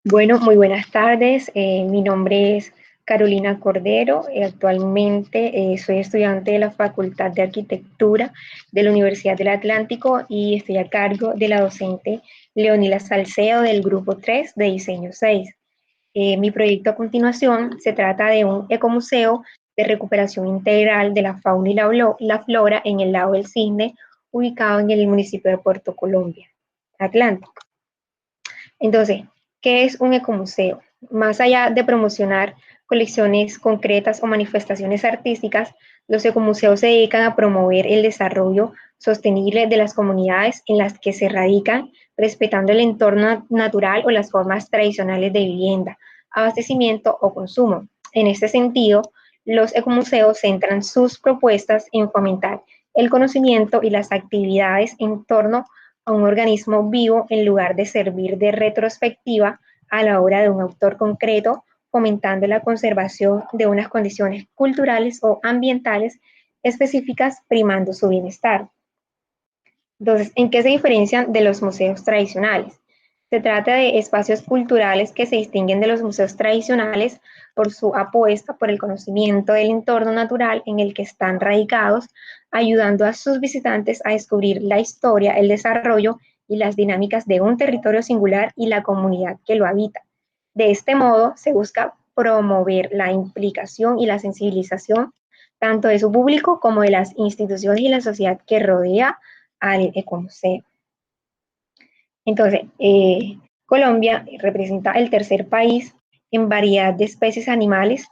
Bueno, muy buenas tardes. Mi nombre es Carolina Cordero. Actualmente soy estudiante de la Facultad de Arquitectura de la Universidad del Atlántico y estoy a cargo de la docente Leonila Salcedo del Grupo 3 de Diseño 6. Mi proyecto a continuación se trata de un ecomuseo de recuperación integral de la fauna y la flora en el lago del Cisne, ubicado en el municipio de Puerto Colombia, Atlántico. Entonces, ¿qué es un ecomuseo? Más allá de promocionar colecciones concretas o manifestaciones artísticas, los ecomuseos se dedican a promover el desarrollo sostenible de las comunidades en las que se radican, respetando el entorno natural o las formas tradicionales de vivienda, abastecimiento o consumo. En este sentido, los ecomuseos centran sus propuestas en fomentar el conocimiento y las actividades en torno a un organismo vivo en lugar de servir de retrospectiva a la obra de un autor concreto, fomentando la conservación de unas condiciones culturales o ambientales específicas, primando su bienestar. Entonces, ¿en qué se diferencian de los museos tradicionales? Se trata de espacios culturales que se distinguen de los museos tradicionales por su apuesta por el conocimiento del entorno natural en el que están radicados, ayudando a sus visitantes a descubrir la historia, el desarrollo y las dinámicas de un territorio singular y la comunidad que lo habita. De este modo, se busca promover la implicación y la sensibilización tanto de su público como de las instituciones y la sociedad que rodea al ecomuseo. Entonces, Colombia representa el tercer país en variedad de especies animales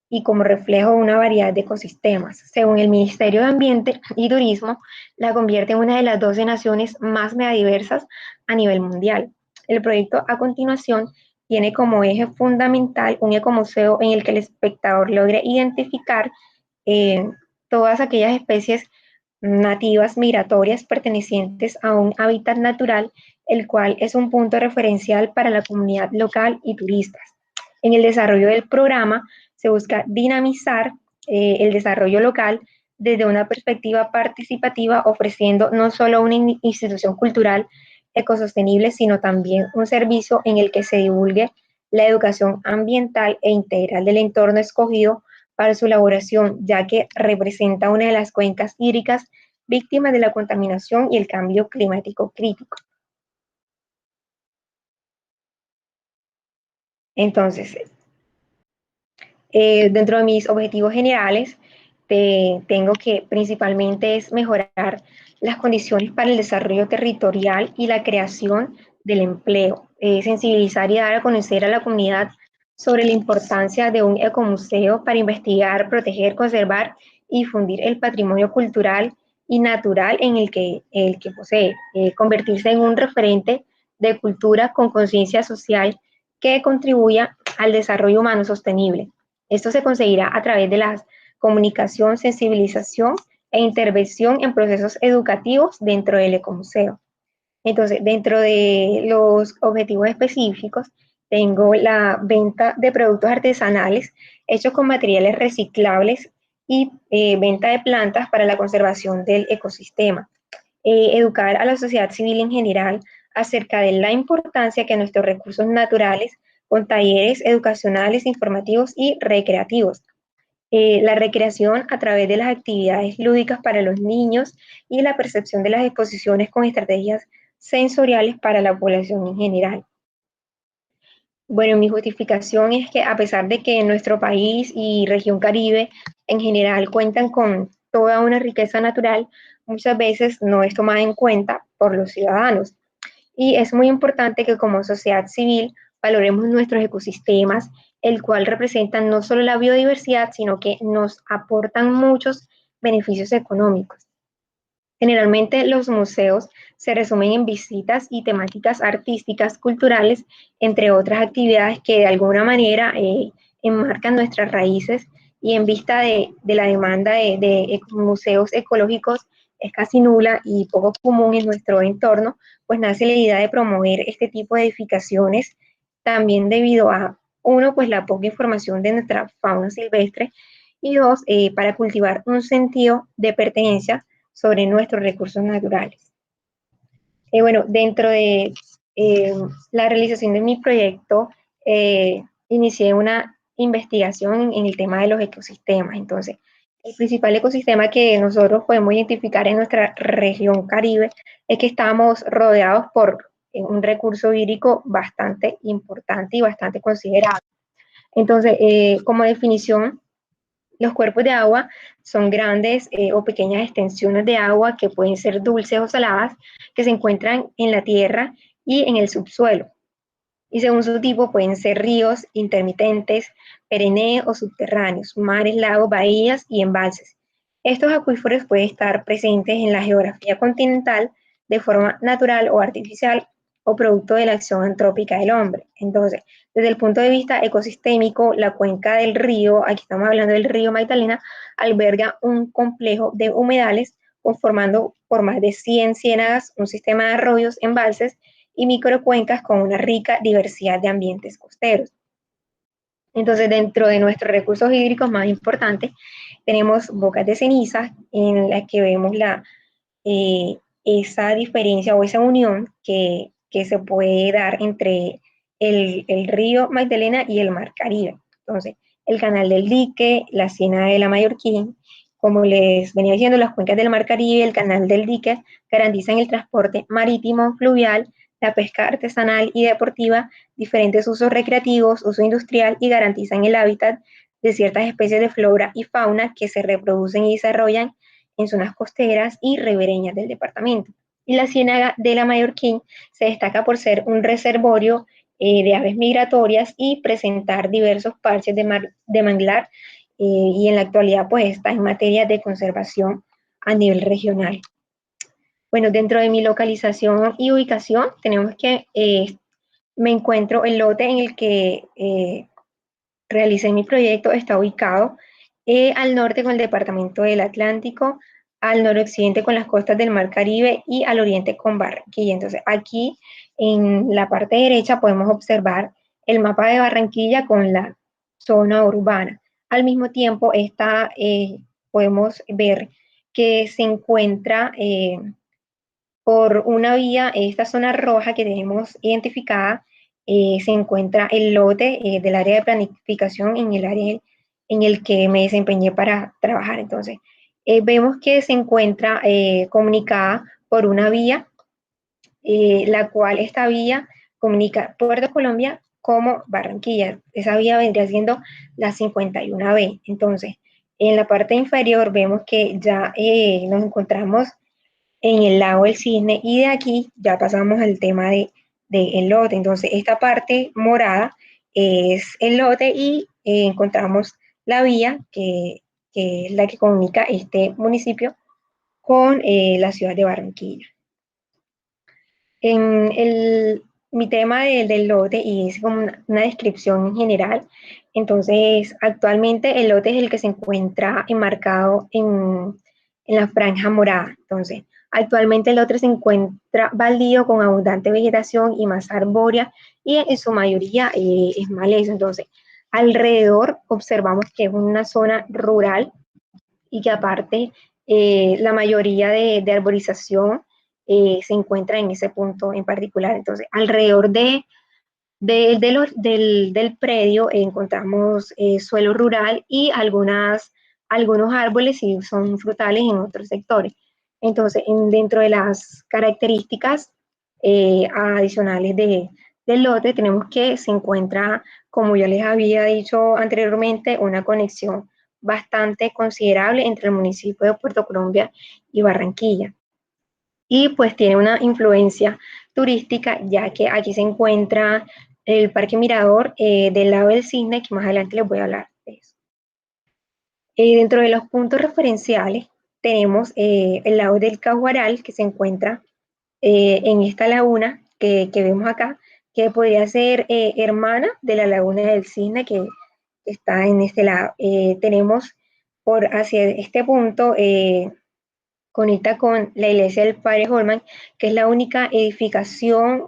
y como reflejo de una variedad de ecosistemas. Según el Ministerio de Ambiente y Turismo, la convierte en una de las 12 naciones más megadiversas a nivel mundial. El proyecto a continuación tiene como eje fundamental un ecomuseo en el que el espectador logre identificar eh, todas aquellas especies nativas migratorias pertenecientes a un hábitat natural, el cual es un punto referencial para la comunidad local y turistas. En el desarrollo del programa se busca dinamizar el desarrollo local desde una perspectiva participativa, ofreciendo no solo una institución cultural ecosostenible, sino también un servicio en el que se divulgue la educación ambiental e integral del entorno escogido para su elaboración, ya que representa una de las cuencas hídricas víctimas de la contaminación y el cambio climático crítico. Entonces, dentro de mis objetivos generales, tengo que principalmente es mejorar las condiciones para el desarrollo territorial y la creación del empleo, sensibilizar y dar a conocer a la comunidad sobre la importancia de un ecomuseo para investigar, proteger, conservar y difundir el patrimonio cultural y natural en el que posee, convertirse en un referente de cultura con conciencia social que contribuya al desarrollo humano sostenible. Esto se conseguirá a través de la comunicación, sensibilización e intervención en procesos educativos dentro del ecomuseo. Entonces, dentro de los objetivos específicos, tengo la venta de productos artesanales hechos con materiales reciclables y venta de plantas para la conservación del ecosistema. Educar a la sociedad civil en general acerca de la importancia que nuestros recursos naturales con talleres educacionales, informativos y recreativos. La recreación a través de las actividades lúdicas para los niños y la percepción de las exposiciones con estrategias sensoriales para la población en general. Bueno, mi justificación es que a pesar de que nuestro país y región Caribe en general cuentan con toda una riqueza natural, muchas veces no es tomada en cuenta por los ciudadanos. Y es muy importante que como sociedad civil valoremos nuestros ecosistemas, el cual representan no solo la biodiversidad, sino que nos aportan muchos beneficios económicos. Generalmente los museos se resumen en visitas y temáticas artísticas, culturales, entre otras actividades que de alguna manera enmarcan nuestras raíces y en vista de la demanda de museos ecológicos es casi nula y poco común en nuestro entorno, pues nace la idea de promover este tipo de edificaciones también debido a, uno, pues la poca información de nuestra fauna silvestre y dos, para cultivar un sentido de pertenencia sobre nuestros recursos naturales. Bueno, dentro de la realización de mi proyecto, inicié una investigación en el tema de los ecosistemas. Entonces, el principal ecosistema que nosotros podemos identificar en nuestra región Caribe es que estamos rodeados por un recurso hídrico bastante importante y bastante considerado. Entonces, como definición, los cuerpos de agua son grandes o pequeñas extensiones de agua que pueden ser dulces o saladas, que se encuentran en la tierra y en el subsuelo. Y según su tipo pueden ser ríos intermitentes, perennes o subterráneos, mares, lagos, bahías y embalses. Estos acuíferos pueden estar presentes en la geografía continental de forma natural o artificial o producto de la acción antrópica del hombre. Entonces, desde el punto de vista ecosistémico, la cuenca del río, aquí estamos hablando del río Magdalena, alberga un complejo de humedales conformando por más de 100 ciénagas, un sistema de arroyos, embalses y microcuencas con una rica diversidad de ambientes costeros. Entonces, dentro de nuestros recursos hídricos más importantes, tenemos bocas de ceniza en las que vemos esa diferencia o esa unión que se puede dar entre el río Magdalena y el mar Caribe. Entonces, el canal del dique, la Ciénaga de la Mallorquín, como les venía diciendo, las cuencas del mar Caribe, el canal del dique, garantizan el transporte marítimo, fluvial, la pesca artesanal y deportiva, diferentes usos recreativos, uso industrial y garantizan el hábitat de ciertas especies de flora y fauna que se reproducen y desarrollan en zonas costeras y ribereñas del departamento. Y la Ciénaga de la Mallorquín se destaca por ser un reservorio de aves migratorias y presentar diversos parches de manglar y en la actualidad pues está en materia de conservación a nivel regional. Bueno, dentro de mi localización y ubicación tenemos que me encuentro el lote en el que realicé mi proyecto, está ubicado al norte con el departamento del Atlántico, al noroccidente con las costas del Mar Caribe y al oriente con Barranquilla. Entonces, aquí en la parte derecha podemos observar el mapa de Barranquilla con la zona urbana. Al mismo tiempo, podemos ver que se encuentra por una vía, esta zona roja que tenemos identificada, se encuentra el lote del área de planificación en el área en el que me desempeñé para trabajar. Entonces, vemos que se encuentra comunicada por una vía, la cual esta vía comunica Puerto Colombia como Barranquilla. Esa vía vendría siendo la 51B. Entonces, en la parte inferior vemos que ya nos encontramos en el lago del Cisne y de aquí ya pasamos al tema de el lote. Entonces, esta parte morada es el lote y encontramos la vía que es la que comunica este municipio con la ciudad de Barranquilla. En mi tema del lote y es como una descripción en general. Entonces, actualmente el lote es el que se encuentra enmarcado en la franja morada. Entonces, actualmente el lote se encuentra baldío con abundante vegetación y masa arbórea y en su mayoría es maleza. Entonces, alrededor observamos que es una zona rural y que aparte la mayoría de arborización se encuentra en ese punto en particular. Entonces, alrededor del predio encontramos suelo rural y algunos árboles y son frutales en otros sectores. Entonces, dentro de las características adicionales del lote, tenemos que se encuentra, como yo les había dicho anteriormente, una conexión bastante considerable entre el municipio de Puerto Colombia y Barranquilla. Y pues tiene una influencia turística, ya que aquí se encuentra el Parque Mirador del lado del Cisne, que más adelante les voy a hablar de eso. Dentro de los puntos referenciales tenemos el lago del Caguaral, que se encuentra en esta laguna que vemos acá, que podría ser hermana de la laguna del Cisne que está en este lado. Tenemos por hacia este punto conecta con la iglesia del Padre Holman, que es la única edificación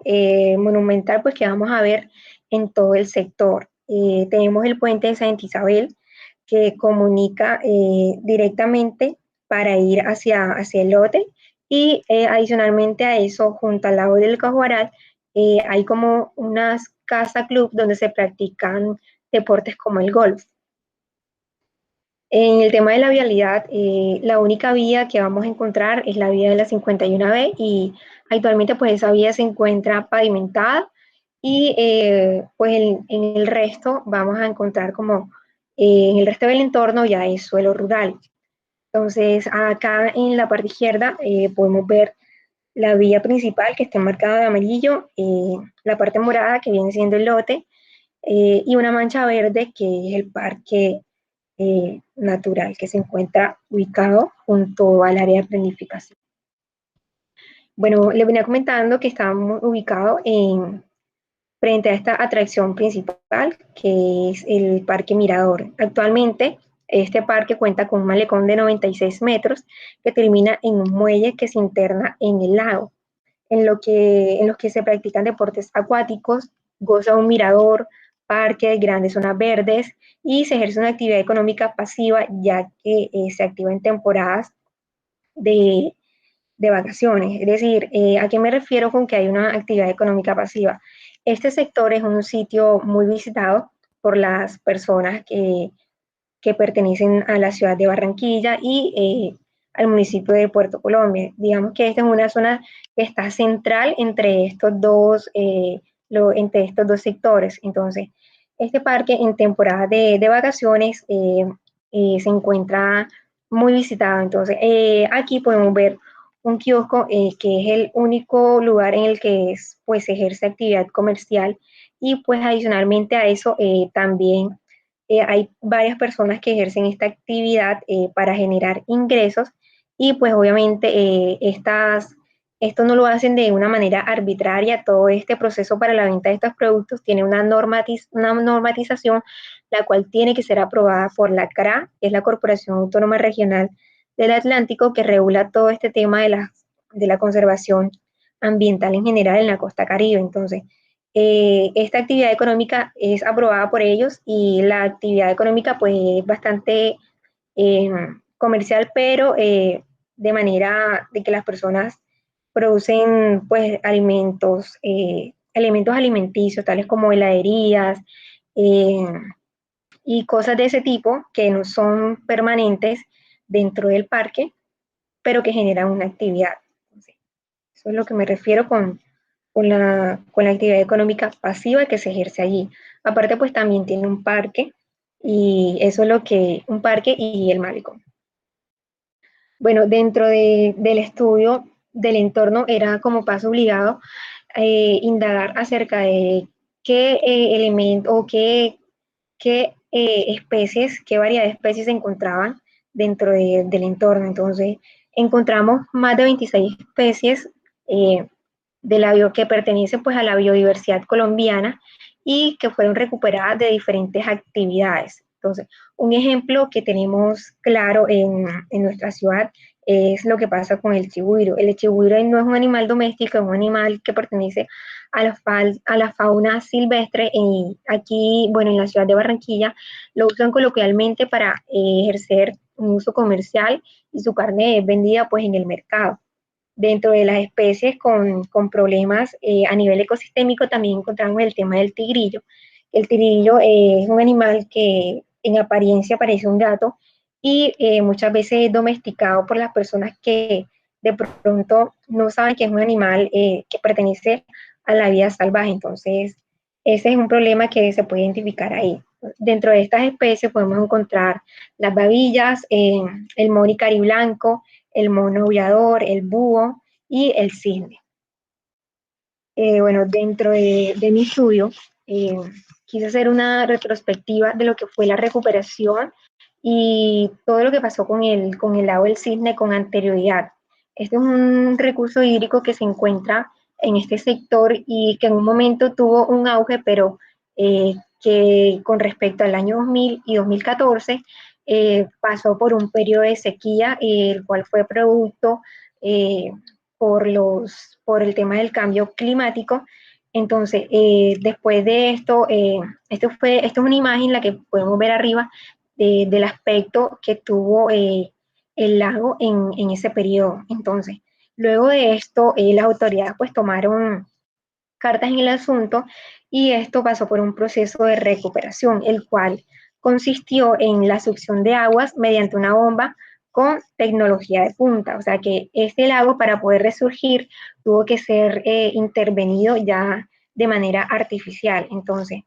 monumental pues, que vamos a ver en todo el sector. Tenemos el puente de Santa Isabel, que comunica directamente para ir hacia el lote, Y adicionalmente a eso, junto al lago del Cajuaral, hay como unas casa club donde se practican deportes como el golf. En el tema de la vialidad, la única vía que vamos a encontrar es la vía de la 51B y actualmente pues esa vía se encuentra pavimentada y pues en el resto vamos a encontrar como en el resto del entorno ya es suelo rural. Entonces acá en la parte izquierda podemos ver la vía principal que está marcada de amarillo, la parte morada que viene siendo el lote y una mancha verde que es el parque natural que se encuentra ubicado junto al área de planificación. Bueno, les venía comentando que estamos ubicados frente a esta atracción principal, que es el Parque Mirador. Actualmente, este parque cuenta con un malecón de 96 metros que termina en un muelle que se interna en el lago, en los que se practican deportes acuáticos, goza un mirador, parques, grandes zonas verdes y se ejerce una actividad económica pasiva ya que se activa en temporadas de, de vacaciones. Es decir, ¿a qué me refiero con que hay una actividad económica pasiva? Este sector es un sitio muy visitado por las personas que pertenecen a la ciudad de Barranquilla y al municipio de Puerto Colombia. Digamos que esta es una zona que está central entre estos dos sectores. Entonces, este parque en temporada de vacaciones se encuentra muy visitado. Entonces, aquí podemos ver un kiosco que es el único lugar en el que pues, se ejerce actividad comercial y pues adicionalmente a eso también hay varias personas que ejercen esta actividad para generar ingresos y pues obviamente esto no lo hacen de una manera arbitraria, todo este proceso para la venta de estos productos tiene una normatización la cual tiene que ser aprobada por la CRA, que es la Corporación Autónoma Regional del Atlántico, que regula todo este tema de la conservación ambiental en general en la costa Caribe. Entonces, esta actividad económica es aprobada por ellos y la actividad económica pues es bastante eh, comercial, pero de manera de que las personas producen pues alimentos alimenticios, tales como heladerías eh, y cosas de ese tipo que no son permanentes dentro del parque, pero que generan una actividad. Entonces, eso es lo que me refiero con la actividad económica pasiva que se ejerce allí. Aparte, pues también tiene un parque y eso es lo que, un parque y el malecón. Bueno, del estudio del entorno era como paso obligado indagar acerca de qué elemento o qué especies, qué variedad de especies se encontraban del entorno. Entonces, encontramos más de 26 especies que pertenecen pues a la biodiversidad colombiana y que fueron recuperadas de diferentes actividades. Entonces, un ejemplo que tenemos claro en nuestra ciudad es lo que pasa con el chigüiro. El chigüiro no es un animal doméstico, es un animal que pertenece a la fauna silvestre y aquí, bueno, en la ciudad de Barranquilla lo usan coloquialmente para ejercer un uso comercial y su carne es vendida pues en el mercado. Dentro de las especies con problemas a nivel ecosistémico también encontramos el tema del tigrillo. El tigrillo es un animal que en apariencia parece un gato y muchas veces es domesticado por las personas que de pronto no saben que es un animal que pertenece a la vida salvaje. Entonces, ese es un problema que se puede identificar ahí. Dentro de estas especies podemos encontrar las babillas, el moni cariblanco, el mono aullador, el búho y el cisne. Bueno, de mi estudio, eh, quise hacer una retrospectiva de lo que fue la recuperación y todo lo que pasó con el lago del cisne con anterioridad. Este es un recurso hídrico que se encuentra en este sector y que en un momento tuvo un auge, pero que con respecto al año 2000 y 2014 pasó por un periodo de sequía, el cual fue producto eh, por el tema del cambio climático. Entonces, después de esto, esto es una imagen la que podemos ver arriba del aspecto que tuvo el lago en ese periodo. Entonces, Luego de esto, las autoridades pues tomaron cartas en el asunto y esto pasó por un proceso de recuperación, el cual consistió en la succión de aguas mediante una bomba con tecnología de punta. O sea que este lago, para poder resurgir, tuvo que ser intervenido ya de manera artificial. Entonces,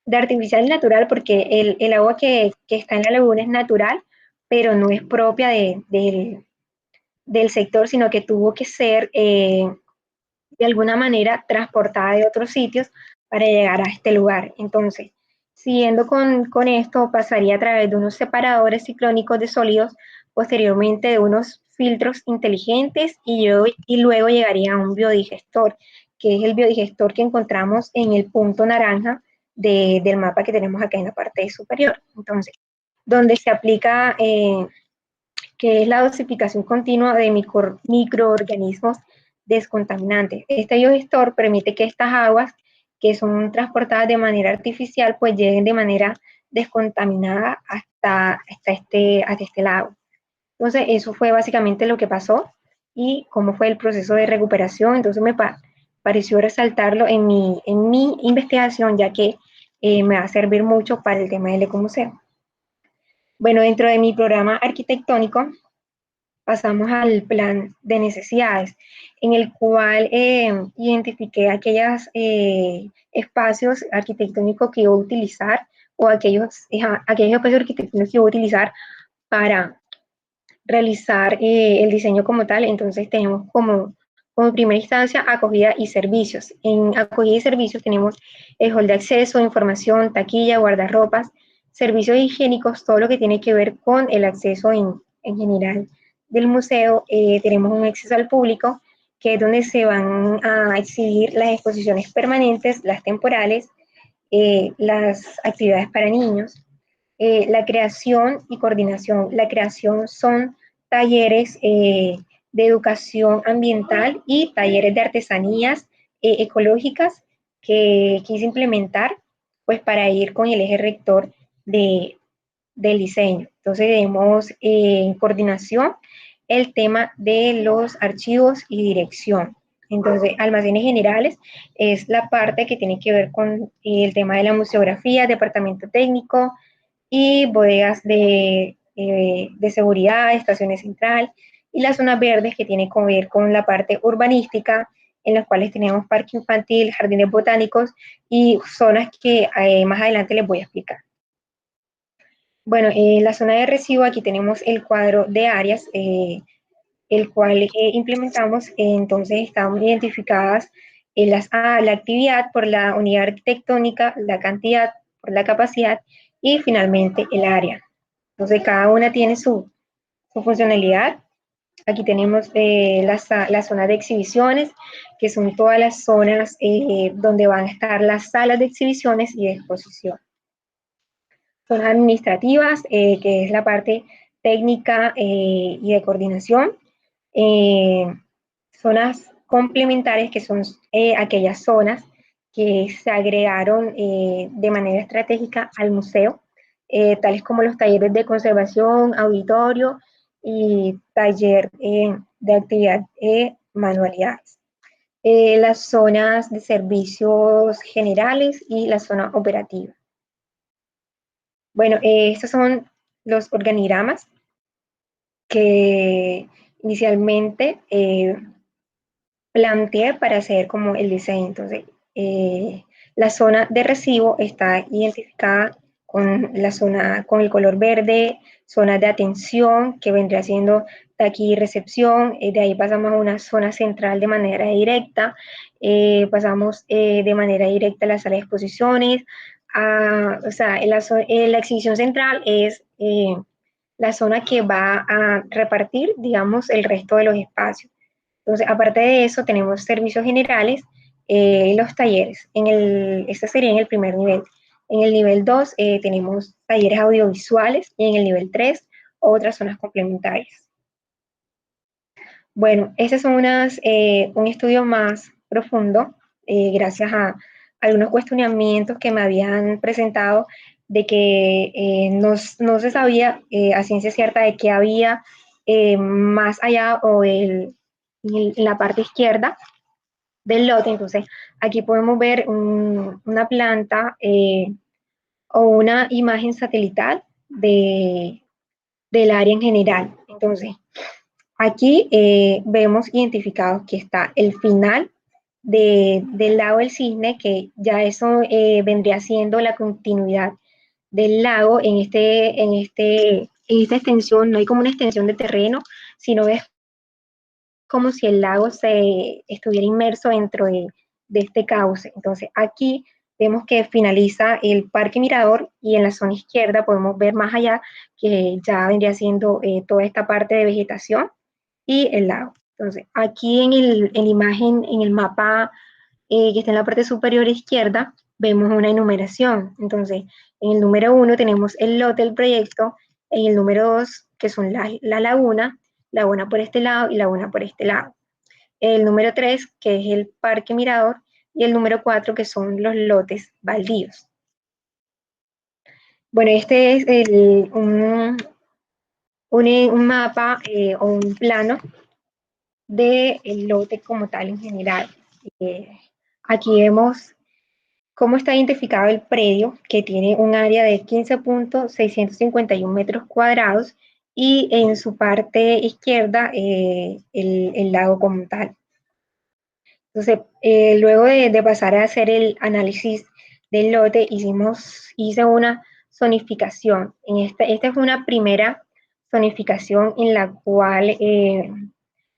de artificial y natural, porque el agua que está en la laguna es natural, pero no es propia del sector, sino que tuvo que ser de alguna manera transportada de otros sitios para llegar a este lugar. Entonces, siguiendo con esto, pasaría a través de unos separadores ciclónicos de sólidos, posteriormente de unos filtros inteligentes y luego llegaría a un biodigestor, que es el biodigestor que encontramos en el punto naranja del mapa que tenemos acá en la parte superior. Entonces, donde se aplica que es la dosificación continua de microorganismos descontaminantes. Este biodigestor permite que estas aguas que son transportadas de manera artificial pues lleguen de manera descontaminada hasta este lago. Entonces, eso fue básicamente lo que pasó y cómo fue el proceso de recuperación. Entonces, pareció resaltarlo en mi investigación, ya que me va a servir mucho para el tema del ecomuseo. Bueno, dentro de mi programa arquitectónico, pasamos al plan de necesidades, en el cual identifiqué aquellos espacios arquitectónicos que iba a utilizar o aquellos espacios arquitectónicos que iba a utilizar para realizar el diseño como tal. Entonces tenemos como primera instancia acogida y servicios. En acogida y servicios tenemos el hall de acceso, información, taquilla, guardarropas, servicios higiénicos, todo lo que tiene que ver con el acceso en general del museo. Tenemos un acceso al público, que es donde se van a exhibir las exposiciones permanentes, las temporales, las actividades para niños, la creación y coordinación. La creación son talleres de educación ambiental y talleres de artesanías ecológicas que quise implementar pues para ir con el eje rector de, del diseño. Entonces tenemos en coordinación el tema de los archivos y dirección. Entonces, almacenes generales es la parte que tiene que ver con el tema de la museografía, departamento técnico, y bodegas de seguridad, estaciones central, y las zonas verdes que tienen que ver con la parte urbanística, en las cuales tenemos parque infantil, jardines botánicos y zonas que más adelante les voy a explicar. Bueno, en la zona de residuo aquí tenemos el cuadro de áreas, el cual implementamos. Entonces están identificadas la actividad por la unidad arquitectónica, la cantidad por la capacidad y finalmente el área. Entonces cada una tiene su funcionalidad. Aquí tenemos la zona de exhibiciones, que son todas las zonas donde van a estar las salas de exhibiciones y de exposición. Zonas administrativas, que es la parte técnica y de coordinación. Eh, Zonas complementarias, que son aquellas zonas que se agregaron de manera estratégica al museo, tales como los talleres de conservación, auditorio y taller de actividad manualidades. Las zonas de servicios generales y la zona operativa. Bueno, estos son los organigramas que inicialmente planteé para hacer como el diseño. Entonces, la zona de recibo está identificada con la zona, con el color verde, zona de atención, que vendría siendo de aquí recepción, de ahí pasamos a una zona central de manera directa, pasamos de manera directa a la sala de exposiciones, o sea, la exhibición central es la zona que va a repartir, digamos, el resto de los espacios. Entonces, aparte de eso, tenemos servicios generales y los talleres. Este sería en el primer nivel. En el nivel 2 tenemos talleres audiovisuales y en el nivel 3 otras zonas complementarias. Bueno, ese es un estudio más profundo, gracias a algunos cuestionamientos que me habían presentado de que no se sabía a ciencia cierta de qué había más allá o en la parte izquierda del lote. Entonces, aquí podemos ver una planta o una imagen satelital del área en general. Entonces, aquí vemos identificado que está el final del lago del Cisne, que ya eso vendría siendo la continuidad del lago en esta extensión. No hay como una extensión de terreno, sino es como si el lago se estuviera inmerso dentro de este cauce. Entonces, aquí vemos que finaliza el Parque Mirador y en la zona izquierda podemos ver más allá que ya vendría siendo toda esta parte de vegetación y el lago. Entonces, aquí en la imagen, en el mapa que está en la parte superior izquierda, vemos una enumeración. Entonces, en el número 1 tenemos el lote del proyecto, en el número 2, que son la laguna, laguna por este lado y laguna por este lado. El número 3, que es el Parque Mirador, y el número 4, que son los lotes baldíos. Bueno, este es un mapa o un plano del lote como tal en general. Eh, Aquí vemos cómo está identificado el predio, que tiene un área de 15.651 metros cuadrados y en su parte izquierda el lago como tal. Entonces, luego de pasar a hacer el análisis del lote, hice una zonificación. Esta fue una primera zonificación en la cual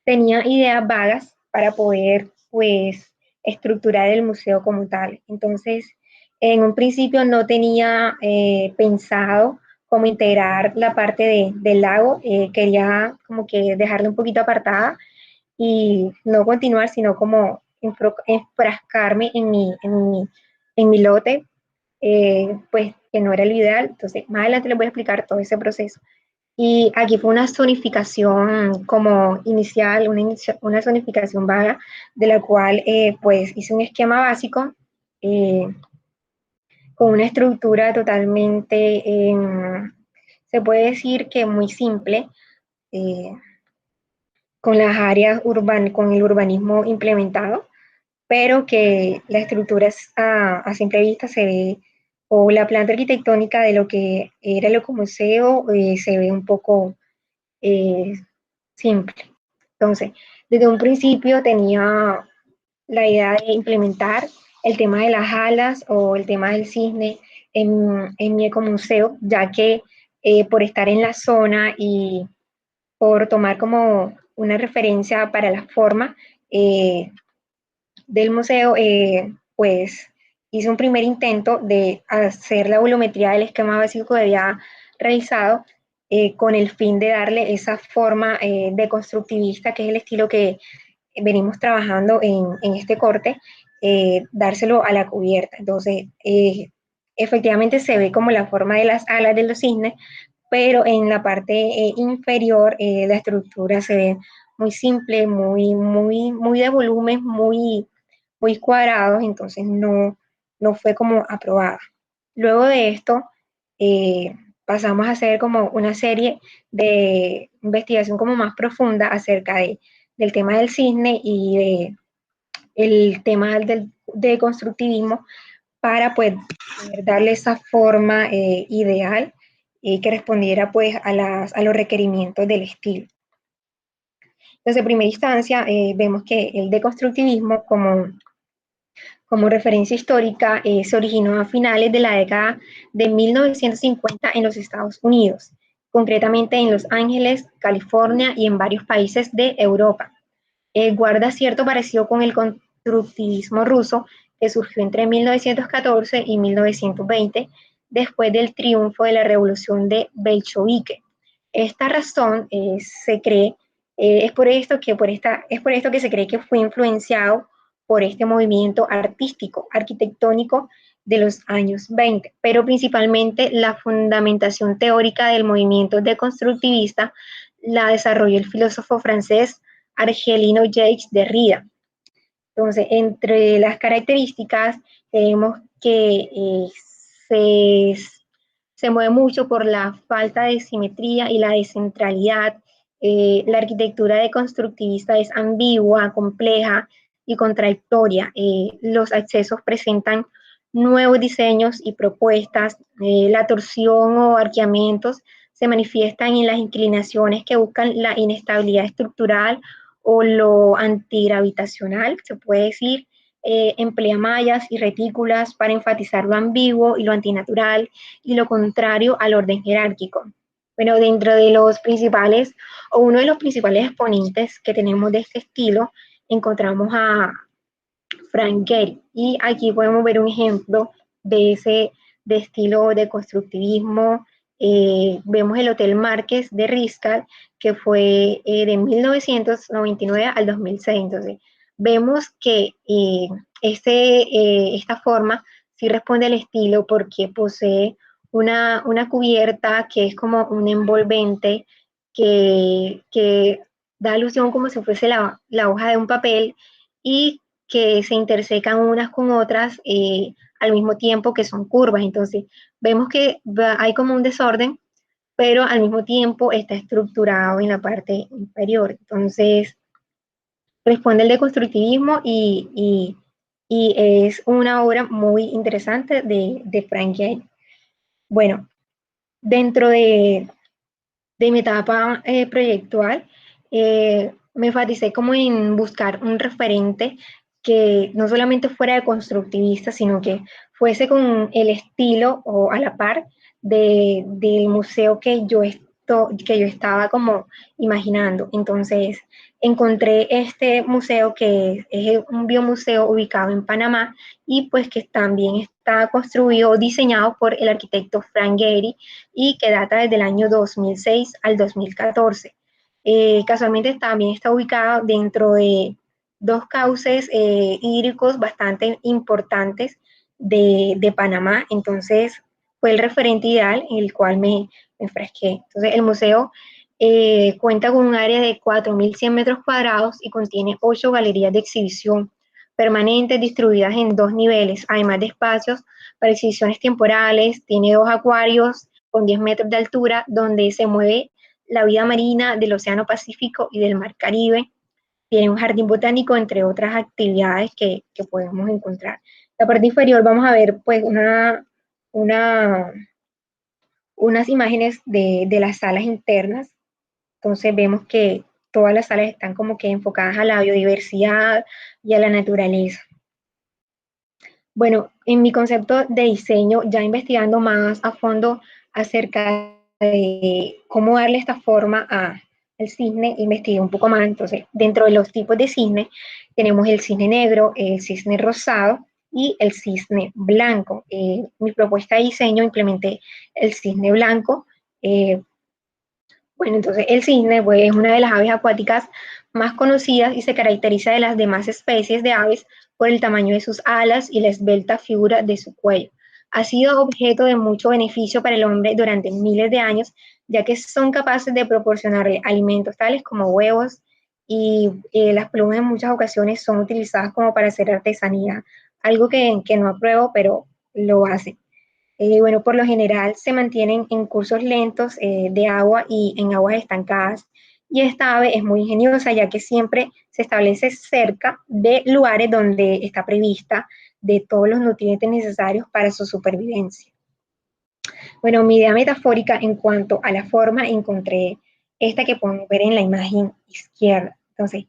tenía ideas vagas para poder, pues, estructurar el museo como tal. Entonces, en un principio no tenía pensado cómo integrar la parte del lago, quería como que dejarla un poquito apartada y no continuar, sino como enfrascarme en mi lote, pues que no era lo ideal. Entonces, más adelante les voy a explicar todo ese proceso. Y aquí fue una zonificación como inicial, una zonificación vaga, de la cual pues hice un esquema básico eh, con una estructura totalmente, se puede decir que muy simple, eh, con las áreas urbanas, con el urbanismo implementado, pero que la estructura a simple vista se ve, o la planta arquitectónica de lo que era el ecomuseo, se ve un poco eh, simple. Entonces, desde un principio tenía la idea de implementar el tema de las alas o el tema del cisne en mi ecomuseo, ya que por estar en la zona y por tomar como una referencia para la forma del museo, pues hice un primer intento de hacer la volumetría del esquema básico que había realizado con el fin de darle esa forma de constructivista, que es el estilo que venimos trabajando en este corte, dárselo a la cubierta. Entonces, efectivamente se ve como la forma de las alas de los cisnes, pero en la parte inferior la estructura se ve muy simple, muy de volumen, muy cuadrados, entonces no fue como aprobada. Luego de esto, eh, pasamos a hacer como una serie de investigación como más profunda acerca del tema del cisne y el tema de constructivismo para pues poder darle esa forma ideal que respondiera pues a los requerimientos del estilo. Entonces, en primera instancia, vemos que el deconstructivismo como referencia histórica se originó a finales de la década de 1950 en los Estados Unidos, concretamente en Los Ángeles, California y en varios países de Europa. Guarda cierto parecido con el constructivismo ruso que surgió entre 1914 y 1920, después del triunfo de la revolución de Bolchevique. Esta razón se cree, es por esto que se cree que fue influenciado por este movimiento artístico, arquitectónico de los años 20, pero principalmente la fundamentación teórica del movimiento deconstructivista la desarrolló el filósofo francés Argelino Jacques Derrida. Entonces, entre las características tenemos que se, se mueve mucho por la falta de simetría y la descentralidad, La arquitectura deconstructivista es ambigua, compleja y contradictoria. Los accesos presentan nuevos diseños y propuestas. La torsión o arqueamientos se manifiestan en las inclinaciones que buscan la inestabilidad estructural o lo antigravitacional, se puede decir. Emplea mallas y retículas para enfatizar lo ambiguo y lo antinatural y lo contrario al orden jerárquico. Bueno, dentro de los principales, o uno de los principales exponentes que tenemos de este estilo, encontramos a Frank Gehry. Y aquí podemos ver un ejemplo de ese de estilo de constructivismo. Vemos el Hotel Márquez de Riscal, que fue de 1999 al 2006. Entonces, vemos que esta forma sí responde al estilo porque posee una cubierta que es como un envolvente que da alusión como si fuese la hoja de un papel y que se intersecan unas con otras al mismo tiempo que son curvas. Entonces, vemos que hay como un desorden, pero al mismo tiempo está estructurado en la parte inferior. Entonces, responde el deconstructivismo y es una obra muy interesante de Frank Gehry. Bueno, dentro de mi etapa proyectual, me enfaticé como en buscar un referente que no solamente fuera de constructivista, sino que fuese con el estilo o a la par del museo que yo estaba como imaginando. Entonces, encontré este museo que es un biomuseo ubicado en Panamá y pues que también está construido, diseñado por el arquitecto Frank Gehry y que data desde el año 2006 al 2014. Casualmente también está ubicado dentro de dos cauces hídricos bastante importantes de Panamá, entonces fue el referente ideal en el cual me enfrasqué. Entonces el museo cuenta con un área de 4.100 metros cuadrados y contiene 8 galerías de exhibición permanentes distribuidas en 2 niveles, además de espacios para exhibiciones temporales, tiene 2 acuarios con 10 metros de altura donde se mueve la vida marina del Océano Pacífico y del Mar Caribe, tiene un jardín botánico, entre otras actividades que podemos encontrar. La parte inferior vamos a ver pues una, unas imágenes de las salas internas, entonces vemos que todas las salas están como que enfocadas a la biodiversidad y a la naturaleza. Bueno, en mi concepto de diseño, ya investigando más a fondo acerca de cómo darle esta forma al cisne, investigué un poco más. Entonces, dentro de los tipos de cisne, tenemos el cisne negro, el cisne rosado y el cisne blanco. Mi propuesta de diseño implementé el cisne blanco. Bueno, entonces el cisne pues, es una de las aves acuáticas más conocidas y se caracteriza de las demás especies de aves por el tamaño de sus alas y la esbelta figura de su cuello. Ha sido objeto de mucho beneficio para el hombre durante miles de años, ya que son capaces de proporcionarle alimentos tales como huevos y las plumas en muchas ocasiones son utilizadas como para hacer artesanía, algo que no apruebo, pero lo hacen. Bueno, por lo general se mantienen en cursos lentos de agua y en aguas estancadas. Y esta ave es muy ingeniosa ya que siempre se establece cerca de lugares donde está prevista de todos los nutrientes necesarios para su supervivencia. Bueno, mi idea metafórica en cuanto a la forma encontré esta que podemos ver en la imagen izquierda. Entonces,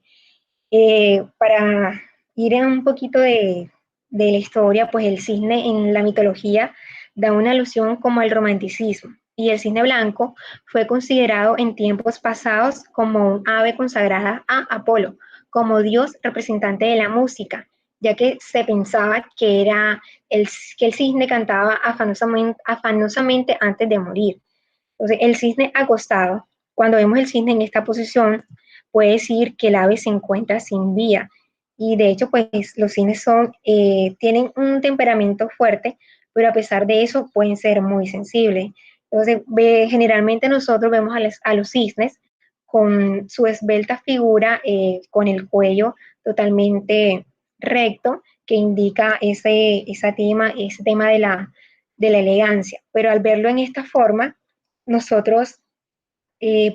para ir en un poquito de la historia, pues el cisne en la mitología da una alusión como al romanticismo y el cisne blanco fue considerado en tiempos pasados como un ave consagrada a Apolo, como dios representante de la música, ya que se pensaba que el cisne cantaba afanosamente antes de morir. Entonces, el cisne acostado, cuando vemos el cisne en esta posición, puede decir que el ave se encuentra sin vía. Y de hecho, pues los cisnes tienen un temperamento fuerte, pero a pesar de eso pueden ser muy sensibles. Entonces, generalmente nosotros vemos a los cisnes con su esbelta figura, con el cuello totalmente recto, que indica ese tema de la elegancia. Pero al verlo en esta forma, nosotros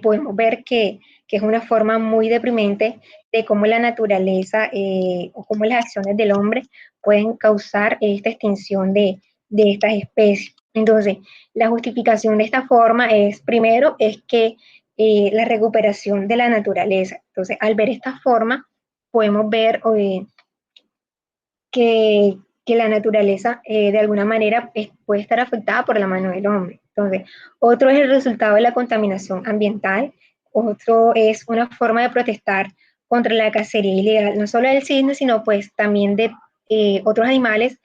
podemos ver que es una forma muy deprimente de cómo la naturaleza o cómo las acciones del hombre pueden causar esta extinción de estas especies. Entonces, la justificación de esta forma es, primero, es que la recuperación de la naturaleza. Entonces, al ver esta forma, podemos ver que la naturaleza de alguna manera puede estar afectada por la mano del hombre. Entonces, otro es el resultado de la contaminación ambiental, otro es una forma de protestar contra la cacería ilegal, no solo del cisne, sino pues también de otros animales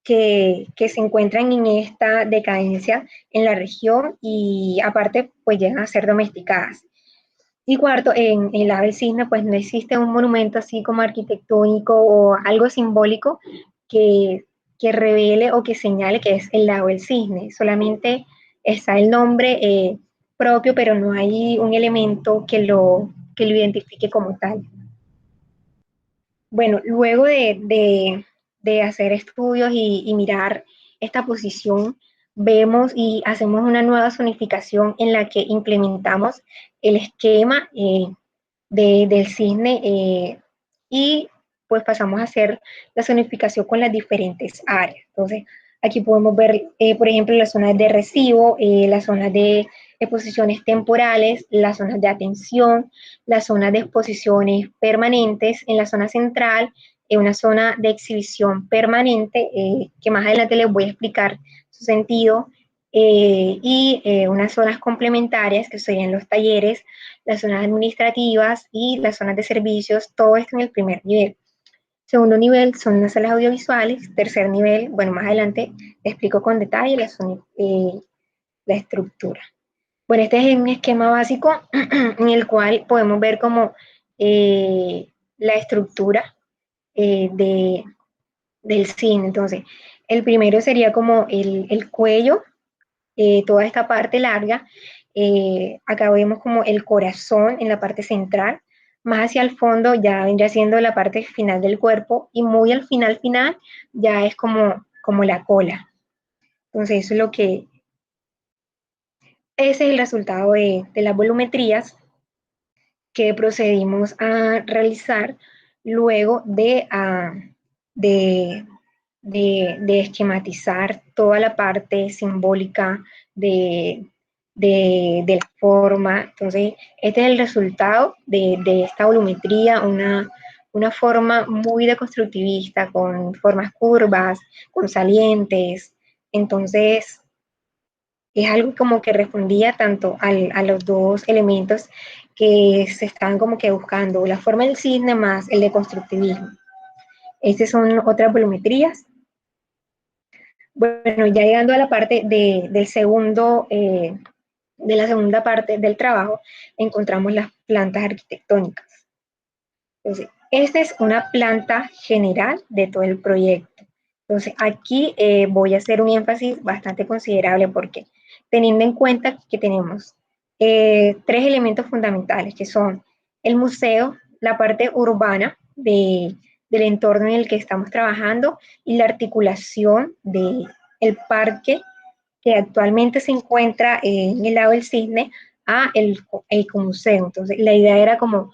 que se encuentran en esta decadencia en la región y aparte pues llegan a ser domesticadas. Y cuarto, en el ave cisne, pues no existe un monumento así como arquitectónico o algo simbólico que, que revele o que señale que es el lago del cisne. Solamente está el nombre propio, pero no hay un elemento que lo identifique como tal. Bueno, luego de hacer estudios y mirar esta posición, vemos y hacemos una nueva zonificación en la que implementamos el esquema del cisne y pues pasamos a hacer la zonificación con las diferentes áreas. Entonces, aquí podemos ver, por ejemplo, las zonas de recibo, las zonas de exposiciones temporales, las zonas de atención, las zonas de exposiciones permanentes, en la zona central, una zona de exhibición permanente, que más adelante les voy a explicar su sentido, y unas zonas complementarias que serían los talleres, las zonas administrativas y las zonas de servicios, todo esto en el primer nivel. Segundo nivel son las salas audiovisuales. Tercer nivel, bueno, más adelante te explico con detalle la estructura. Bueno, este es un esquema básico en el cual podemos ver como la estructura de, del cine. Entonces, el primero sería como el cuello, toda esta parte larga. Acá vemos como el corazón en la parte central, más hacia el fondo ya vendría siendo la parte final del cuerpo y muy al final ya es como la cola. Entonces eso es lo que, ese es el resultado de las volumetrías que procedimos a realizar luego de, de esquematizar toda la parte simbólica de la forma. Entonces, este es el resultado de esta volumetría, una forma muy deconstructivista, con formas curvas, con salientes. Entonces, es algo como que respondía tanto a los dos elementos que se estaban como que buscando, la forma del cisne más el de constructivismo. Estas son otras volumetrías. Bueno, ya llegando a la parte del segundo, de la segunda parte del trabajo, encontramos las plantas arquitectónicas. Entonces, esta es una planta general de todo el proyecto. Entonces, aquí voy a hacer un énfasis bastante considerable porque teniendo en cuenta que tenemos tres elementos fundamentales, que son el museo, la parte urbana del entorno en el que estamos trabajando y la articulación del parque que actualmente se encuentra en el lado del cisne a el ecomuseo. Entonces, la idea era como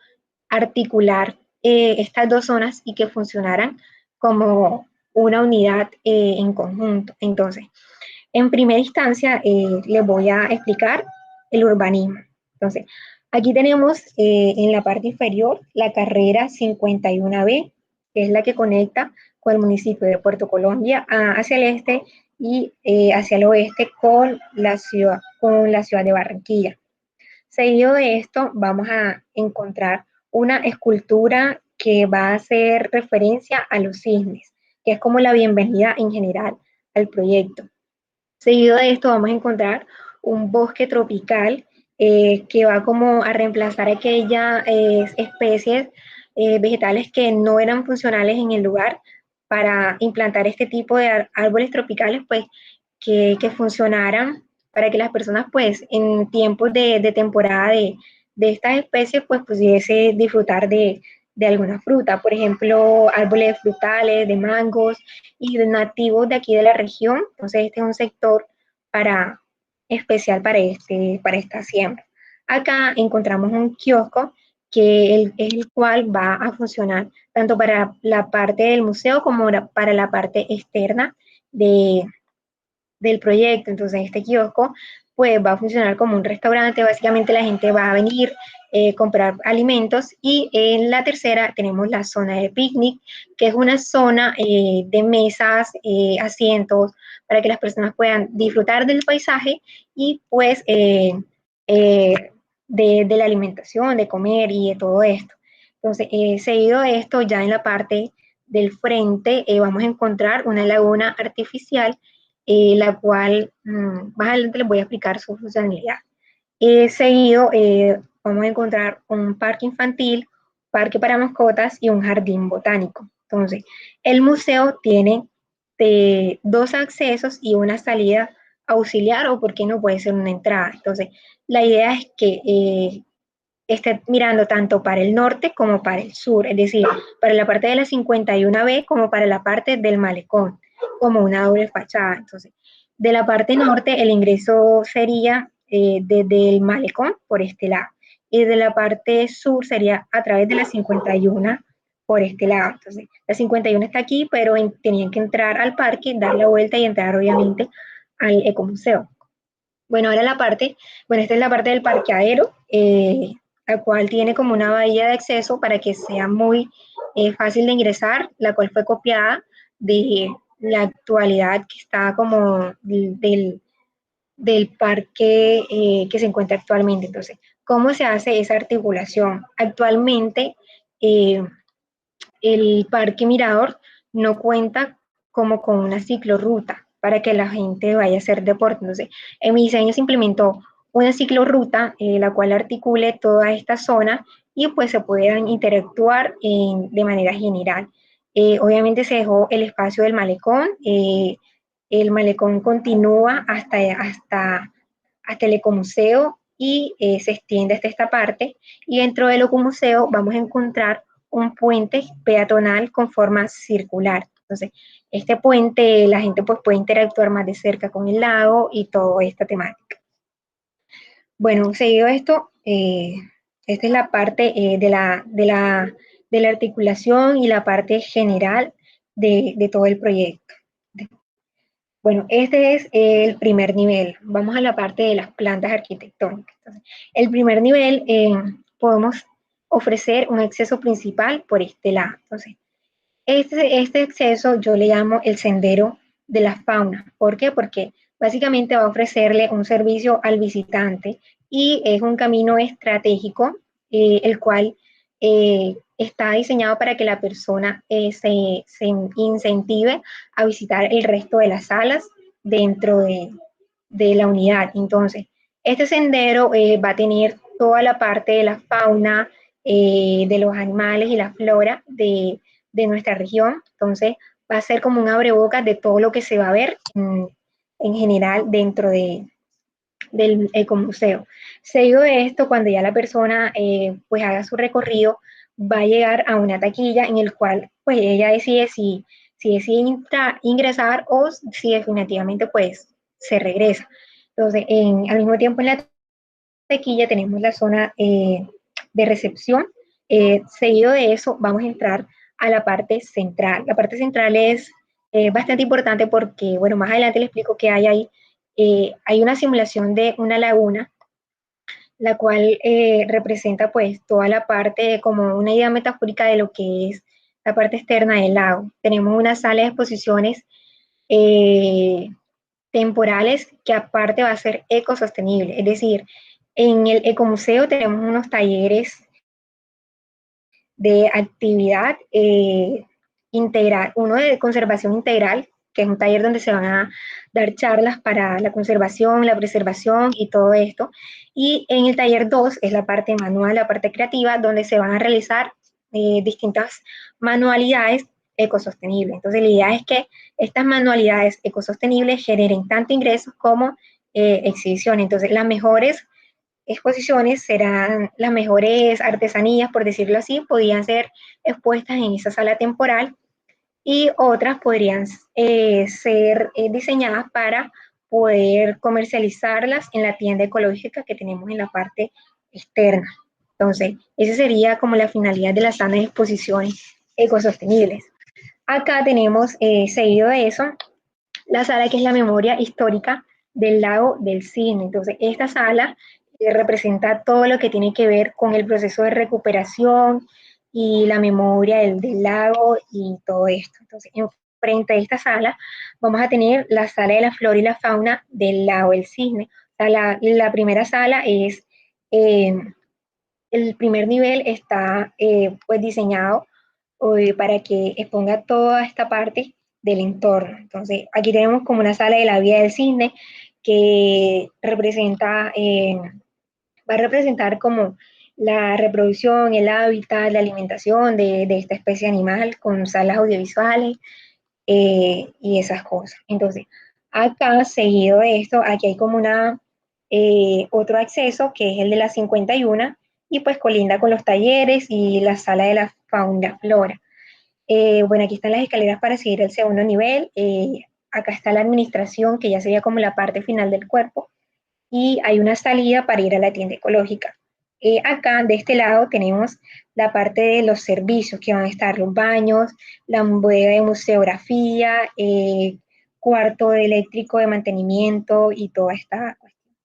articular estas dos zonas y que funcionaran como una unidad en conjunto. Entonces, en primera instancia, les voy a explicar el urbanismo. Entonces, aquí tenemos en la parte inferior la carrera 51B, que es la que conecta con el municipio de Puerto Colombia hacia el este y hacia el oeste con la ciudad de Barranquilla. Seguido de esto, vamos a encontrar una escultura que va a hacer referencia a los cisnes, que es como la bienvenida en general al proyecto. Seguido de esto, vamos a encontrar un bosque tropical que va como a reemplazar aquellas especies vegetales que no eran funcionales en el lugar para implantar este tipo de árboles tropicales, pues que funcionaran para que las personas pues en tiempos de temporada de estas especies pues pudiese disfrutar de alguna fruta, por ejemplo, árboles frutales, de mangos y de nativos de aquí de la región. Entonces este es un sector para, especial para esta siembra. Acá encontramos un kiosco es el cual va a funcionar tanto para la parte del museo como para la parte externa de, del proyecto. Entonces, este kiosco pues va a funcionar como un restaurante. Básicamente la gente va a venir, comprar alimentos, y en la tercera tenemos la zona de picnic, que es una zona de mesas, asientos, para que las personas puedan disfrutar del paisaje y pues eh, de la alimentación, de comer y de todo esto. Entonces, seguido de esto, ya en la parte del frente vamos a encontrar una laguna artificial, la cual más adelante les voy a explicar su funcionalidad. Seguido vamos a encontrar un parque infantil, parque para mascotas y un jardín botánico. Entonces, el museo tiene dos accesos y una salida auxiliar, o por qué no puede ser una entrada. Entonces, la idea es que esté mirando tanto para el norte como para el sur, es decir, para la parte de la 51B como para la parte del malecón, como una doble fachada. Entonces, de la parte norte el ingreso sería desde el malecón por este lado, y de la parte sur sería a través de la 51 por este lado. Entonces, la 51 está aquí, pero tenían que entrar al parque, dar la vuelta y entrar obviamente al ecomuseo. Bueno, ahora esta es la parte del parqueadero, la cual tiene como una bahía de acceso para que sea muy fácil de ingresar, la cual fue copiada de la actualidad que está como del parque que se encuentra actualmente. Entonces, ¿cómo se hace esa articulación? Actualmente, eh, el Parque Mirador no cuenta como con una ciclorruta para que la gente vaya a hacer deporte. Entonces, en mi diseño se implementó una ciclorruta, la cual articule toda esta zona y pues se puedan interactuar de manera general. Obviamente se dejó el espacio del malecón. El malecón continúa hasta el ecomuseo y se extiende hasta esta parte. Y dentro del ecomuseo vamos a encontrar un puente peatonal con forma circular. Entonces, este puente, la gente pues puede interactuar más de cerca con el lago y toda esta temática. Bueno, seguido esto, esta es la parte de la articulación y la parte general de todo el proyecto. Bueno, este es el primer nivel. Vamos a la parte de las plantas arquitectónicas. Entonces, el primer nivel, podemos ofrecer un acceso principal por este lado. Entonces, este acceso yo le llamo el sendero de la fauna. ¿Por qué? Porque básicamente va a ofrecerle un servicio al visitante y es un camino estratégico, el cual está diseñado para que la persona se incentive a visitar el resto de las salas dentro de la unidad. Entonces, este sendero va a tener toda la parte de la fauna, de los animales y la flora de nuestra región. Entonces, va a ser como un abrebocas de todo lo que se va a ver en general dentro del ecomuseo. Seguido de esto, cuando ya la persona pues haga su recorrido, va a llegar a una taquilla en el cual pues ella decide si decide ingresar o si definitivamente pues se regresa. Entonces, al mismo tiempo en la taquilla tenemos la zona de recepción. Seguido de eso vamos a entrar a la parte central. La parte central es bastante importante porque, bueno, más adelante les explico que hay ahí. Hay una simulación de una laguna, la cual representa pues toda la parte, como una idea metafórica de lo que es la parte externa del lago. Tenemos una sala de exposiciones eh, temporales que aparte va a ser ecosostenible, es decir, en el ecomuseo tenemos unos talleres de actividad integral, uno de conservación integral, que es un taller donde se van a dar charlas para la conservación, la preservación y todo esto. Y en el taller 2 es la parte manual, la parte creativa, donde se van a realizar distintas manualidades ecosostenibles. Entonces, la idea es que estas manualidades ecosostenibles generen tanto ingresos como exhibiciones. Entonces, las mejores exposiciones serán las mejores artesanías, por decirlo así, podían ser expuestas en esa sala temporal, y otras podrían ser diseñadas para poder comercializarlas en la tienda ecológica que tenemos en la parte externa. Entonces, esa sería como la finalidad de las sanas exposiciones ecosostenibles. Acá tenemos, seguido de eso, la sala que es la memoria histórica del lago del Cisne. Entonces, esta sala representa todo lo que tiene que ver con el proceso de recuperación y la memoria del lago y todo esto. Entonces, frente a esta sala vamos a tener la sala de la flora y la fauna del lago del Cisne. O sea, la primera sala es, eh, el primer nivel está pues diseñado para que exponga toda esta parte del entorno. Entonces, aquí tenemos como una sala de la vida del cisne que representa, va a representar como la reproducción, el hábitat, la alimentación de esta especie animal con salas audiovisuales y esas cosas. Entonces, acá, seguido de esto, aquí hay como otro acceso que es el de la 51 y pues colinda con los talleres y la sala de la fauna flora. Bueno, aquí están las escaleras para seguir el segundo nivel. Acá está la administración, que ya sería como la parte final del cuerpo. Y hay una salida para ir a la tienda ecológica. Acá, de este lado, tenemos la parte de los servicios, que van a estar los baños, la bodega de museografía, cuarto eléctrico de mantenimiento y toda esta cuestión.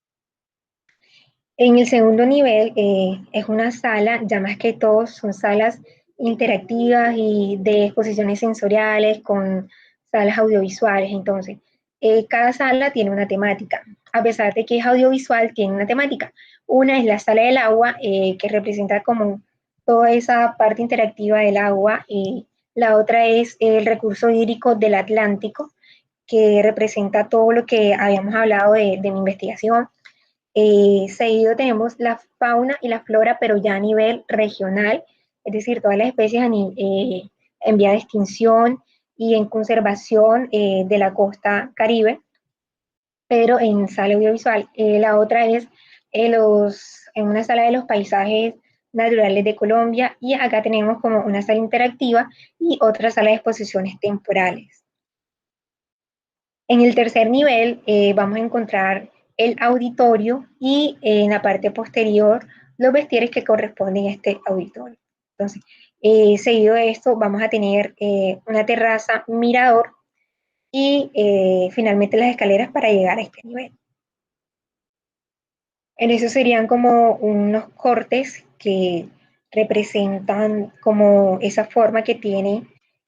En el segundo nivel es una sala, ya más que todo son salas interactivas y de exposiciones sensoriales con salas audiovisuales. Entonces, cada sala tiene una temática. A pesar de que es audiovisual, tiene una temática. Una es la sala del agua, que representa como toda esa parte interactiva del agua. La otra es el recurso hídrico del Atlántico, que representa todo lo que habíamos hablado de mi investigación. Seguido tenemos la fauna y la flora, pero ya a nivel regional, es decir, todas las especies en vía de extinción y en conservación de la costa Caribe, pero en sala audiovisual. La otra es en una sala de los paisajes naturales de Colombia, y acá tenemos como una sala interactiva y otra sala de exposiciones temporales. En el tercer nivel vamos a encontrar el auditorio y en la parte posterior los vestieres que corresponden a este auditorio. Entonces, seguido de esto vamos a tener una terraza mirador y finalmente las escaleras para llegar a este nivel. En eso serían como unos cortes que representan como esa forma que tiene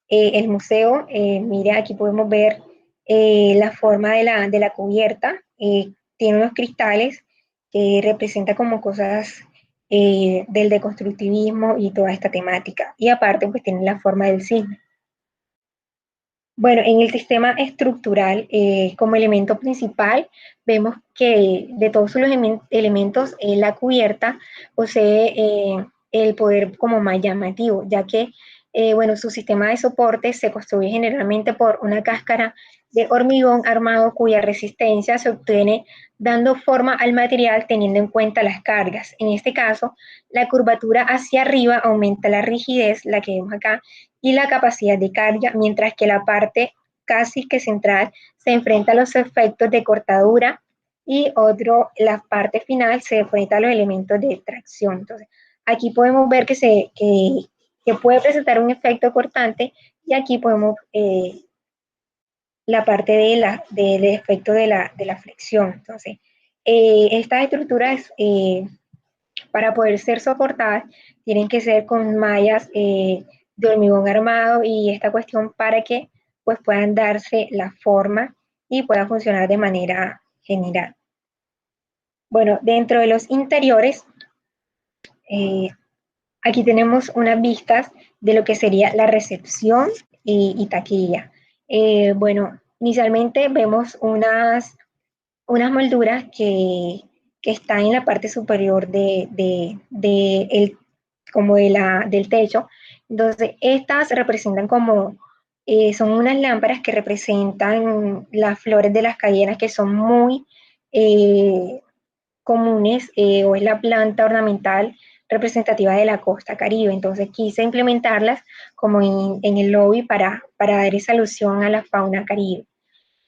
el museo. Mira, aquí podemos ver la forma de la cubierta. Tiene unos cristales que representa como cosas del deconstructivismo y toda esta temática. Y aparte, pues tiene la forma del cisne. Bueno, en el sistema estructural, como elemento principal, vemos que de todos los elementos, la cubierta posee el poder como más llamativo, ya que, bueno, su sistema de soporte se construye generalmente por una cáscara de hormigón armado cuya resistencia se obtiene dando forma al material teniendo en cuenta las cargas. En este caso, la curvatura hacia arriba aumenta la rigidez, la que vemos acá, y la capacidad de carga, mientras que la parte casi que central se enfrenta a los efectos de cortadura y la parte final se enfrenta a los elementos de tracción. Entonces, aquí podemos ver que puede presentar un efecto cortante, y aquí podemos la parte del efecto de la flexión. Entonces, estas estructuras para poder ser soportadas, tienen que ser con mallas de hormigón armado y esta cuestión para que pues puedan darse la forma y pueda funcionar de manera general. Bueno, dentro de los interiores, eh, aquí tenemos unas vistas de lo que sería la recepción y taquilla. Bueno, inicialmente vemos unas molduras que están en la parte superior como del techo. Entonces, estas representan como, son unas lámparas que representan las flores de las cayenas, que son muy eh, comunes, o es la planta ornamental representativa de la costa Caribe. Entonces, quise implementarlas como en el lobby para dar esa alusión a la fauna Caribe.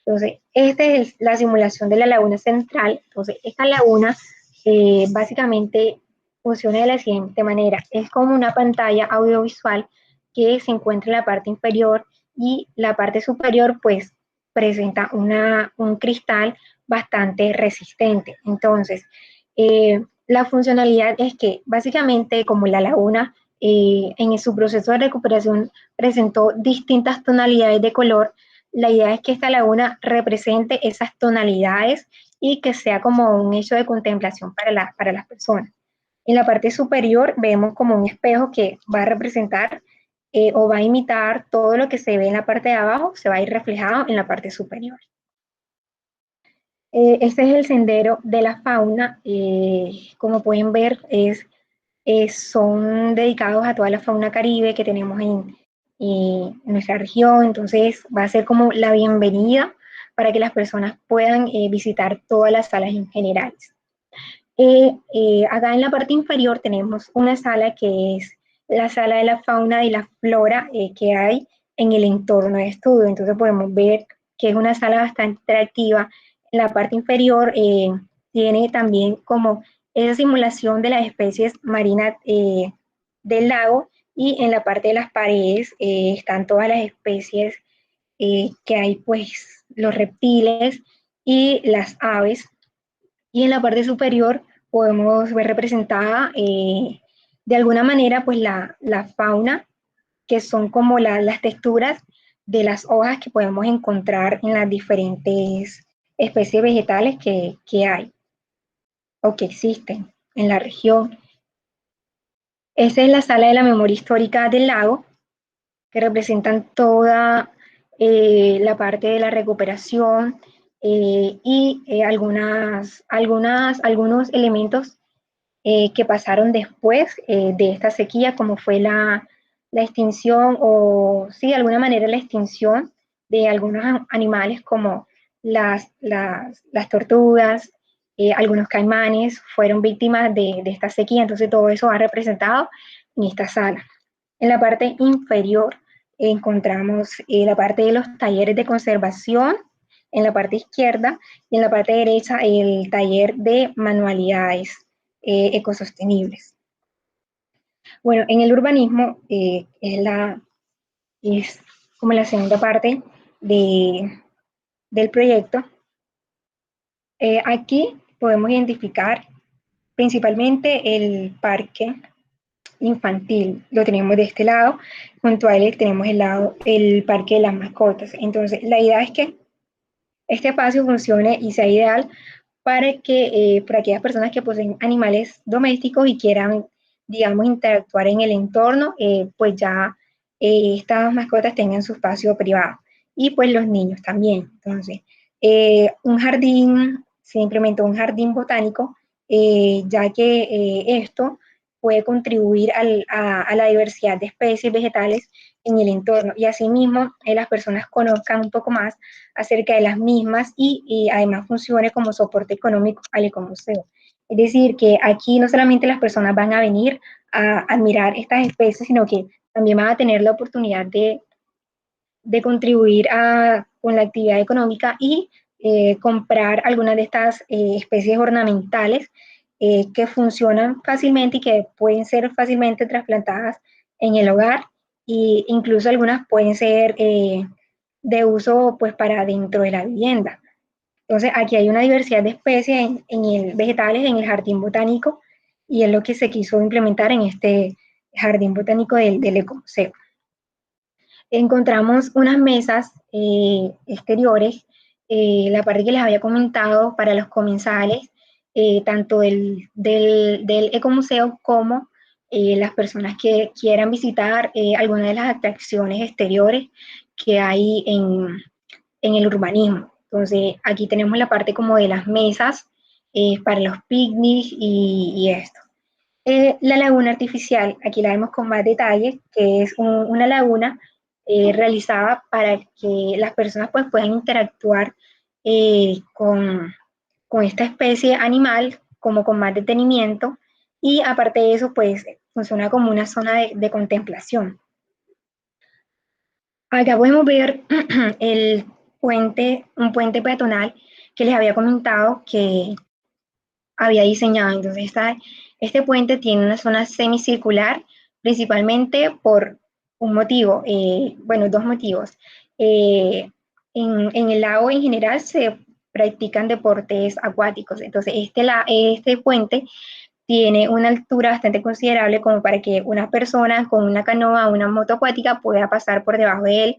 Entonces, esta es la simulación de la laguna central. Entonces, esta laguna básicamente funciona de la siguiente manera. Es como una pantalla audiovisual que se encuentra en la parte inferior y la parte superior pues presenta un cristal bastante resistente. Entonces, la funcionalidad es que básicamente como la laguna en su proceso de recuperación presentó distintas tonalidades de color, la idea es que esta laguna represente esas tonalidades y que sea como un hecho de contemplación para las personas. En la parte superior vemos como un espejo que va a representar o va a imitar todo lo que se ve en la parte de abajo, se va a ir reflejado en la parte superior. Este es el sendero de la fauna. Como pueden ver, son dedicados a toda la fauna caribe que tenemos en nuestra región. Entonces va a ser como la bienvenida para que las personas puedan visitar todas las salas en general. Acá en la parte inferior tenemos una sala que es la sala de la fauna y la flora que hay en el entorno de estudio. Entonces podemos ver que es una sala bastante interactiva. En la parte inferior tiene también como esa simulación de las especies marinas del lago y en la parte de las paredes están todas las especies que hay, pues los reptiles y las aves y en la parte superior podemos ver representada de alguna manera pues la fauna, que son como las texturas de las hojas que podemos encontrar en las diferentes especies vegetales que hay o que existen en la región. Esa es la sala de la memoria histórica del lago, que representan toda la parte de la recuperación y algunos elementos que pasaron después de esta sequía, como fue la extinción o, sí, de alguna manera la extinción de algunos animales como las tortugas, algunos caimanes fueron víctimas de esta sequía, entonces todo eso va representado en esta sala. En la parte inferior encontramos la parte de los talleres de conservación, en la parte izquierda, y en la parte derecha el taller de manualidades ecosostenibles. Bueno, en el urbanismo es como la segunda parte del proyecto. Aquí podemos identificar principalmente el parque infantil, lo tenemos de este lado, junto a él tenemos el parque de las mascotas. Entonces, la idea es que este espacio funcione y sea ideal para aquellas personas que poseen animales domésticos y quieran, digamos, interactuar en el entorno, pues ya estas mascotas tengan su espacio privado. Y pues los niños también. Entonces, un jardín, se implementó un jardín botánico, ya que esto puede contribuir a la diversidad de especies vegetales en el entorno y asimismo las personas conozcan un poco más acerca de las mismas y además funcione como soporte económico al ecomuseo. Es decir, que aquí no solamente las personas van a venir a admirar estas especies, sino que también van a tener la oportunidad de contribuir con la actividad económica y comprar algunas de estas especies ornamentales que funcionan fácilmente y que pueden ser fácilmente trasplantadas en el hogar e incluso algunas pueden ser de uso pues para dentro de la vivienda. Entonces aquí hay una diversidad de especies en el, vegetales en el jardín botánico y es lo que se quiso implementar en este jardín botánico del Ecomuseo. Encontramos unas mesas exteriores, la parte que les había comentado para los comensales, tanto del ecomuseo como las personas que quieran visitar alguna de las atracciones exteriores que hay en el urbanismo. Entonces, aquí tenemos la parte como de las mesas para los picnics y esto. La laguna artificial, aquí la vemos con más detalle, que es una laguna realizada para que las personas pues, puedan interactuar con esta especie animal como con más detenimiento y aparte de eso pues funciona como una zona de contemplación. Acá podemos ver un puente peatonal que les había comentado que había diseñado. Entonces, Este puente tiene una zona semicircular, principalmente por un motivo, bueno, dos motivos. Eh, en el lago en general se practican deportes acuáticos, entonces este puente tiene una altura bastante considerable como para que una persona con una canoa o una moto acuática pueda pasar por debajo de él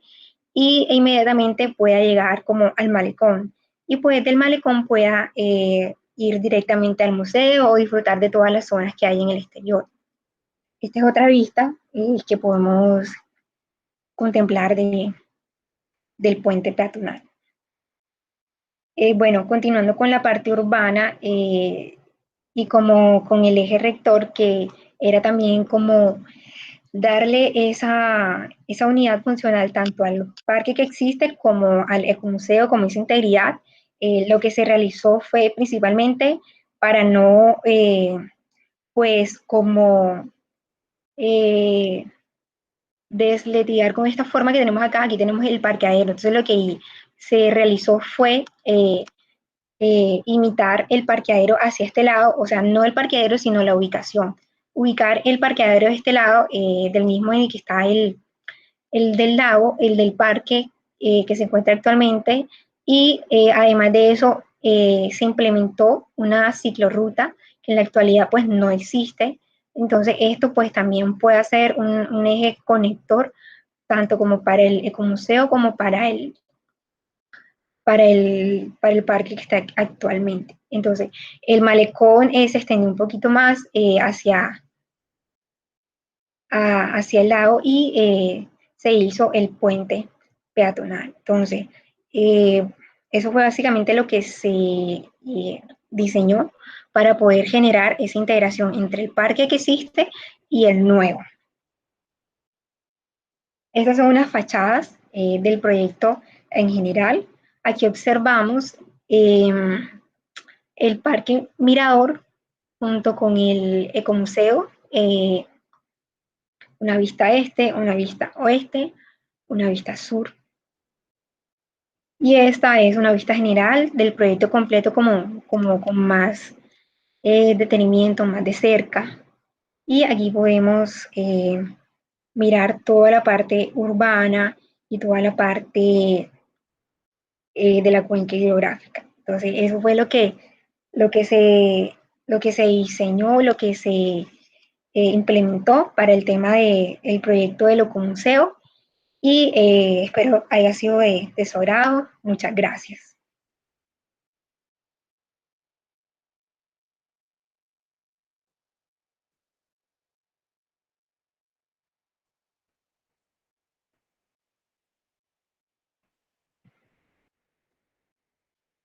e inmediatamente pueda llegar como al malecón. Y pues del malecón pueda ir directamente al museo o disfrutar de todas las zonas que hay en el exterior. Esta es otra vista que podemos contemplar del puente peatonal. Bueno, continuando con la parte urbana y como con el eje rector que era también como darle esa unidad funcional tanto al parque que existe como al ecomuseo, como esa integridad. Lo que se realizó fue principalmente para no, pues, como eh, desletigar con esta forma que tenemos acá. Aquí tenemos el parqueadero. Entonces, lo que se realizó fue imitar el parqueadero hacia este lado, o sea, no el parqueadero, sino la ubicación. Ubicar el parqueadero de este lado, del mismo en el que está el del lago, el del parque que se encuentra actualmente, y además de eso se implementó una ciclorruta que en la actualidad pues no existe. Entonces esto pues también puede ser un eje conector tanto como para el ecomuseo como para el parque que está actualmente. Entonces, el malecón se extendió un poquito más hacia el lago y se hizo el puente peatonal. Entonces, eh, eso fue básicamente lo que se diseñó para poder generar esa integración entre el parque que existe y el nuevo. Estas son unas fachadas del proyecto en general. Aquí observamos eh, el Parque Mirador junto con el Ecomuseo, una vista este, una vista oeste, una vista sur. Y esta es una vista general del proyecto completo como con más detenimiento, más de cerca. Y aquí podemos mirar toda la parte urbana y toda la parte de la cuenca hidrográfica. Entonces, eso fue lo que se, lo que se diseñó, lo que se implementó para el tema del proyecto del Ecomuseo y espero haya sido de su agrado. Muchas gracias.